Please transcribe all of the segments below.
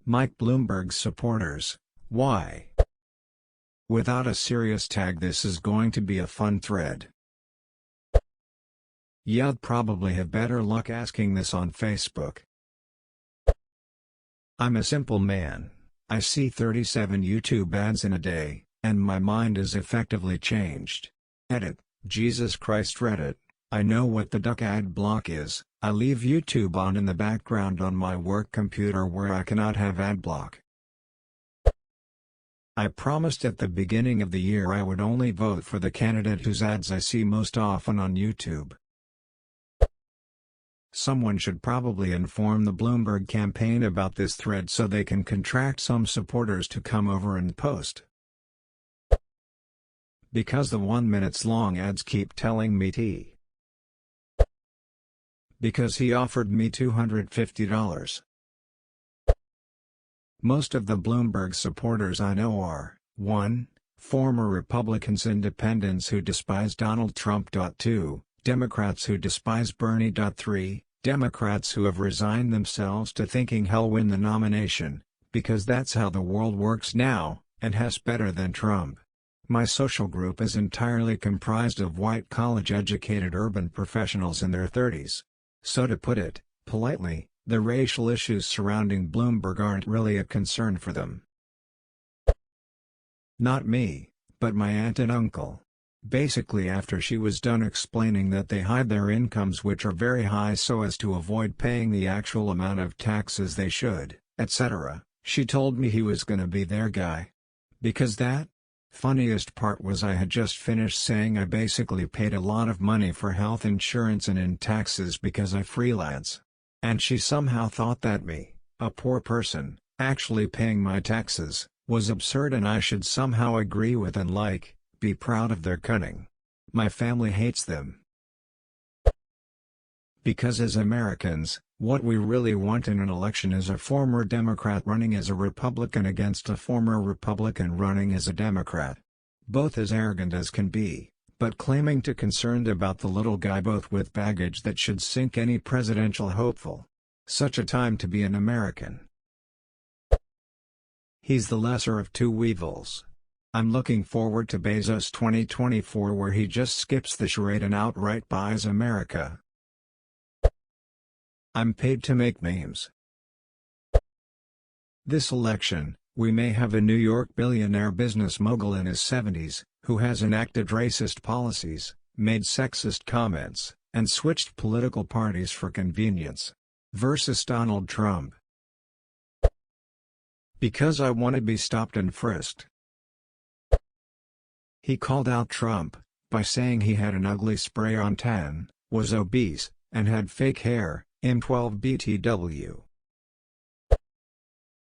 Mike Bloomberg's supporters, why? Without a serious tag, this is going to be a fun thread. You'd probably have better luck asking this on Facebook. I'm a simple man. I see 37 YouTube ads in a day, and my mind is effectively changed. Edit. Jesus Christ Reddit. I know what the duck ad block is. I leave YouTube on in the background on my work computer where I cannot have ad block. I promised at the beginning of the year I would only vote for the candidate whose ads I see most often on YouTube. Someone should probably inform the Bloomberg campaign about this thread so they can contract some supporters to come over and post. Because the 1 minute long ads keep telling me T. Because he offered me $250. Most of the Bloomberg supporters I know are 1. Former Republicans, independents who despise Donald Trump. 2. Democrats who despise Bernie. 3. Democrats who have resigned themselves to thinking he'll win the nomination, because that's how the world works now, and has better than Trump. My social group is entirely comprised of white college-educated urban professionals in their 30s. So to put it politely, the racial issues surrounding Bloomberg aren't really a concern for them. Not me, but my aunt and uncle. Basically, after she was done explaining that they hide their incomes, which are very high, so as to avoid paying the actual amount of taxes they should, etc., she told me he was gonna be their guy. Because that? Funniest part was I had just finished saying I basically paid a lot of money for health insurance and in taxes because I freelance. And she somehow thought that me, a poor person, actually paying my taxes, was absurd and I should somehow agree with and be proud of their cunning. My family hates them. Because as Americans, what we really want in an election is a former Democrat running as a Republican against a former Republican running as a Democrat. Both as arrogant as can be, but claiming to concerned about the little guy, both with baggage that should sink any presidential hopeful. Such a time to be an American. He's the lesser of two evils. I'm looking forward to Bezos 2024, where he just skips the charade and outright buys America. I'm paid to make memes. This election, we may have a New York billionaire business mogul in his 70s, who has enacted racist policies, made sexist comments, and switched political parties for convenience. Versus Donald Trump. Because I want to be stopped and frisked. He called out Trump by saying he had an ugly spray-on tan, was obese, and had fake hair, M12BTW.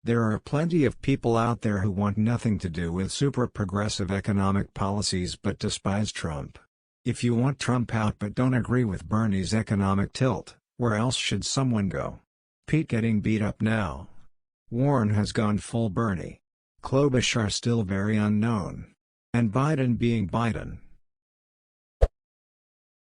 There are plenty of people out there who want nothing to do with super progressive economic policies but despise Trump. If you want Trump out but don't agree with Bernie's economic tilt, where else should someone go? Pete getting beat up now. Warren has gone full Bernie. Klobuchar still very unknown. And Biden being Biden.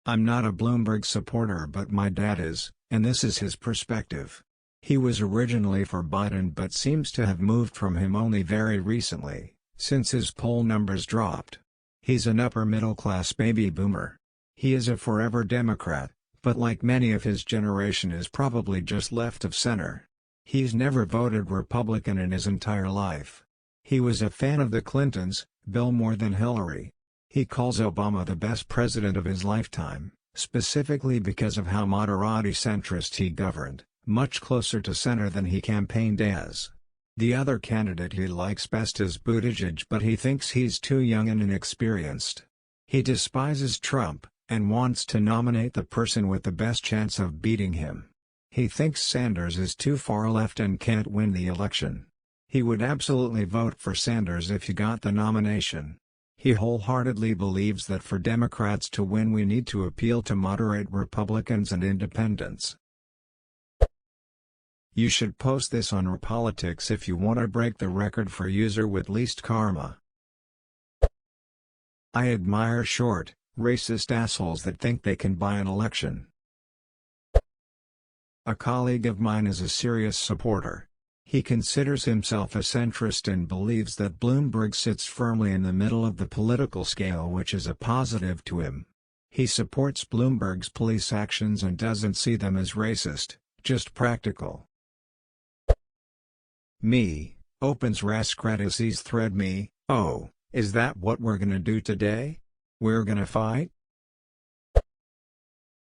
I'm not a Bloomberg supporter, but my dad is, and this is his perspective. He was originally for Biden but seems to have moved from him only very recently, since his poll numbers dropped. He's an upper-middle-class baby boomer. He is a forever Democrat, but like many of his generation is probably just left of center. He's never voted Republican in his entire life. He was a fan of the Clintons, Bill more than Hillary. He calls Obama the best president of his lifetime, specifically because of how moderati-centrist he governed, much closer to center than he campaigned as. The other candidate he likes best is Buttigieg, but he thinks he's too young and inexperienced. He despises Trump, and wants to nominate the person with the best chance of beating him. He thinks Sanders is too far left and can't win the election. He would absolutely vote for Sanders if he got the nomination. He wholeheartedly believes that for Democrats to win we need to appeal to moderate Republicans and independents. You should post this on Repolitics if you want to break the record for user with least karma. I admire short, racist assholes that think they can buy an election. A colleague of mine is a serious supporter. He considers himself a centrist and believes that Bloomberg sits firmly in the middle of the political scale, which is a positive to him. He supports Bloomberg's police actions and doesn't see them as racist, just practical. Me, opens AskReddit sees thread me, oh, is that what we're gonna do today? We're gonna fight?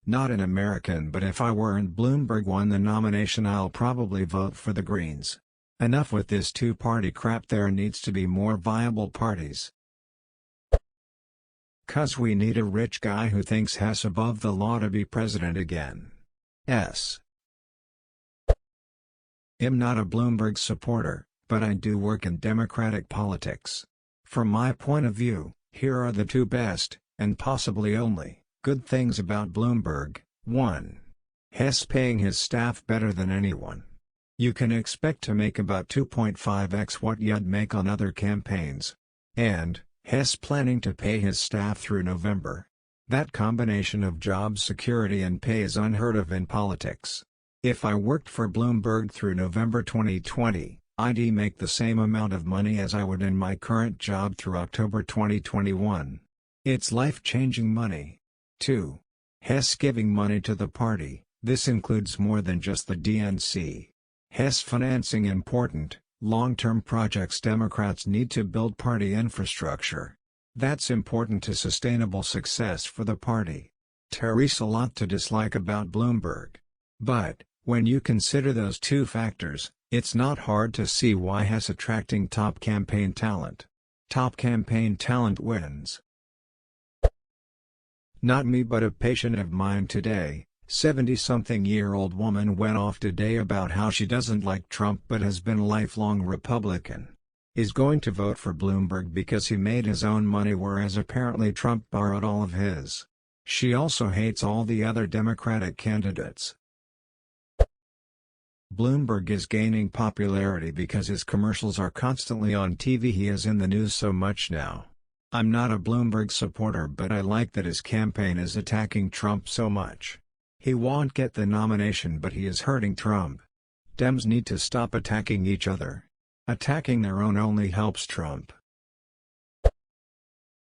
Not an American, but if I weren't Bloomberg won the nomination, I'll probably vote for the Greens. Enough with this two-party crap, there needs to be more viable parties. 'Cause we need a rich guy who thinks Hess above the law to be president again. I'm not a Bloomberg supporter, but I do work in Democratic politics. From my point of view, here are the two best, and possibly only, good things about Bloomberg. 1. Hess paying his staff better than anyone. You can expect to make about 2.5x what you'd make on other campaigns. And, Hess planning to pay his staff through November. That combination of job security and pay is unheard of in politics. If I worked for Bloomberg through November 2020, I'd make the same amount of money as I would in my current job through October 2021. It's life-changing money. 2. Hess giving money to the party. This includes more than just the DNC. Hess financing important, long-term projects Democrats need to build party infrastructure. That's important to sustainable success for the party. There's a lot to dislike about Bloomberg. But, when you consider those two factors, it's not hard to see why Hess attracting top campaign talent. Top campaign talent wins. Not me, but a patient of mine today, 70-something-year-old woman went off today about how she doesn't like Trump but has been a lifelong Republican. Is going to vote for Bloomberg because he made his own money, whereas apparently Trump borrowed all of his. She also hates all the other Democratic candidates. Bloomberg is gaining popularity because his commercials are constantly on TV. He is in the news so much now. I'm not a Bloomberg supporter, but I like that his campaign is attacking Trump so much. He won't get the nomination, but he is hurting Trump. Dems need to stop attacking each other. Attacking their own only helps Trump.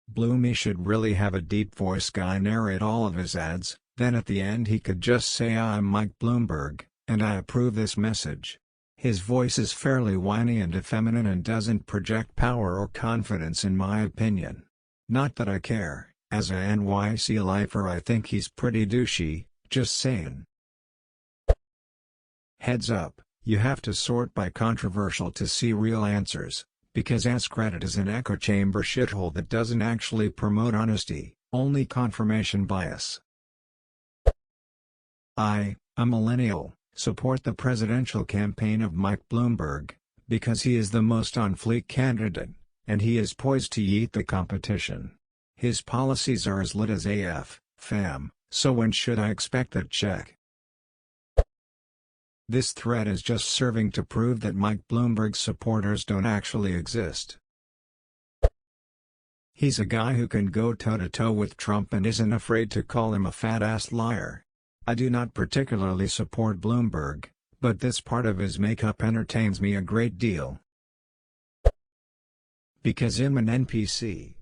Bloomy should really have a deep voice guy narrate all of his ads, then at the end he could just say, "I'm Mike Bloomberg, and I approve this message." His voice is fairly whiny and effeminate and doesn't project power or confidence in my opinion. Not that I care, as a NYC lifer I think he's pretty douchey, just saying. Heads up, you have to sort by controversial to see real answers, because AskReddit is an echo chamber shithole that doesn't actually promote honesty, only confirmation bias. I, a millennial, support the presidential campaign of Mike Bloomberg, because he is the most on-fleek candidate, and he is poised to yeet the competition. His policies are as lit as AF, fam, so when should I expect that check? This thread is just serving to prove that Mike Bloomberg's supporters don't actually exist. He's a guy who can go toe-to-toe with Trump and isn't afraid to call him a fat-ass liar. I do not particularly support Bloomberg, but this part of his makeup entertains me a great deal. Because I'm an NPC.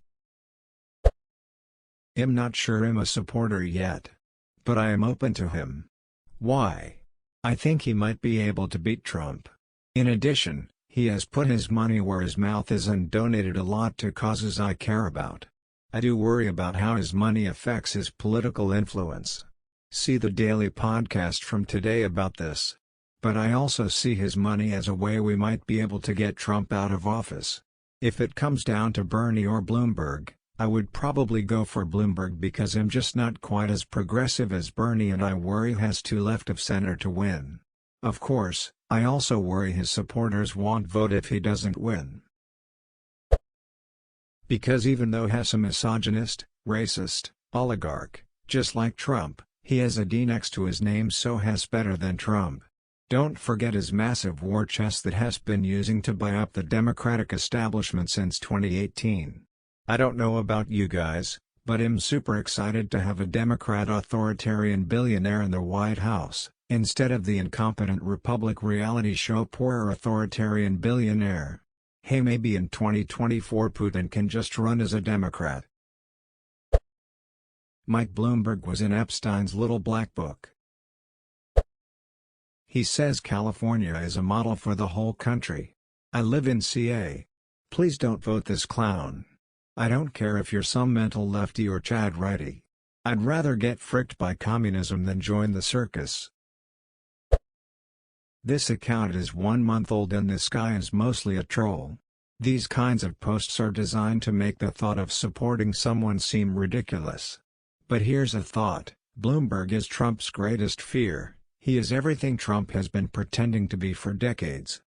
I'm not sure I'm a supporter yet. But I am open to him. Why? I think he might be able to beat Trump. In addition, he has put his money where his mouth is and donated a lot to causes I care about. I do worry about how his money affects his political influence. See the daily podcast from today about this. But I also see his money as a way we might be able to get Trump out of office. If it comes down to Bernie or Bloomberg, I would probably go for Bloomberg because I'm just not quite as progressive as Bernie and I worry he has too left of center to win. Of course, I also worry his supporters won't vote if he doesn't win. Because even though Hess a misogynist, racist, oligarch, just like Trump, he has a D next to his name, so Hess better than Trump. Don't forget his massive war chest that Hess been using to buy up the Democratic establishment since 2018. I don't know about you guys, but I'm super excited to have a Democrat authoritarian billionaire in the White House, Instead of the incompetent Republic reality show Poor Authoritarian Billionaire. Hey, maybe in 2024 Putin can just run as a Democrat. Mike Bloomberg was in Epstein's little black book. He says California is a model for the whole country. I live in CA. Please don't vote this clown. I don't care if you're some mental lefty or Chad righty. I'd rather get fricked by communism than join the circus. This account is 1 month old and this guy is mostly a troll. These kinds of posts are designed to make the thought of supporting someone seem ridiculous. But here's a thought: Bloomberg is Trump's greatest fear. He is everything Trump has been pretending to be for decades.